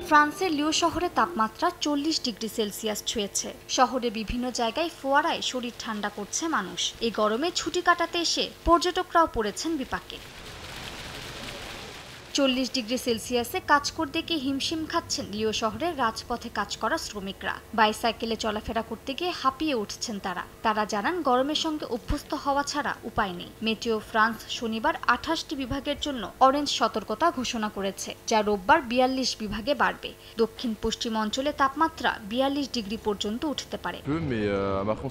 ফ্রান্সের লিও শহরে তাপমাত্রা 40 ডিগ্রি সেলসিয়াস ছুঁয়েছে। শহরে বিভিন্ন জায়গায় ফোয়ারায় শরীর ঠান্ডা করছে মানুষ। এই গরমে ছুটি কাটাতে এসে পর্যটকরাও পড়েছেন বিপাকে। 40 ডিগ্রি সেলসিয়াসে কাজ করতে গিয়ে হিমশিম খাচ্ছেন লিও শহরের রাজপথে কাজ করা শ্রমিকরা। বাইসাইকেলে চলাফেরা করতে গিয়ে হাঁপিয়ে উঠছেন তারা জানান গরমের সঙ্গে অভ্যস্ত হওয়া ছাড়া উপায় নেই। মেটেও ফ্রান্স শনিবার 28টি বিভাগের জন্য অরেঞ্জ সতর্কতা ঘোষণা করেছে, যা রোববার 42 বিভাগে বাড়বে। দক্ষিণ পশ্চিম অঞ্চলে তাপমাত্রা 42 ডিগ্রি পর্যন্ত উঠতে পারে।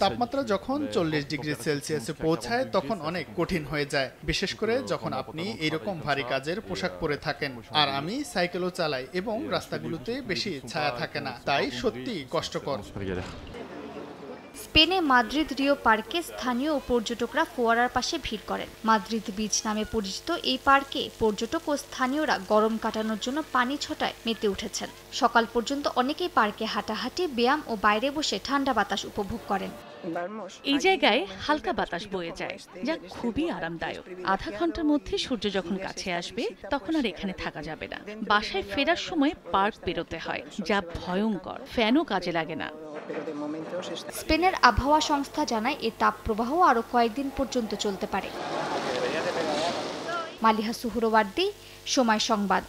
তাপমাত্রা যখন 40 ডিগ্রি সেলসিয়াসে পৌঁছায় তখন অনেক কঠিন হয়ে যায়, বিশেষ করে যখন আপনি এইরকম ভারী কাজের পোশাক পরে থাকেন। আর আমি সাইকেলও চালাই এবং রাস্তাগুলোতে বেশি ছায়া থাকে না, তাই সত্যি কষ্টকর। স্পেনে মাদ্রিদ রিও পার্কে স্থানীয় ও পর্যটকরা ফোয়ারার পাশে ভিড় করেন। মাদ্রিদ বিচ নামে পরিচিত এই পার্কে পর্যটক ও স্থানীয়রা গরম কাটানোর জন্য পানি ছটায় মেতে উঠেছেন। সকাল পর্যন্ত অনেকেই পার্কে হাঁটাহাঁটি, ব্যায়াম ও বাইরে বসে ঠান্ডা বাতাস উপভোগ করেন। এই জায়গায় হালকা বাতাস বয়ে যায়, যা খুবই আরামদায়ক। আধা ঘন্টার মধ্যে সূর্য যখন কাছে আসবে তখন আর এখানে থাকা যাবে না। বাসায় ফেরার সময় পার্ক পেরোতে হয়, যা ভয়ঙ্কর। ফ্যানও কাজে লাগে না। স্পেনের আবহাওয়া সংস্থা জানায় এই তাপপ্রবাহ আরও কয়েকদিন পর্যন্ত চলতে পারে। মালিহা সুহরওয়ার্দী, সময় সংবাদ।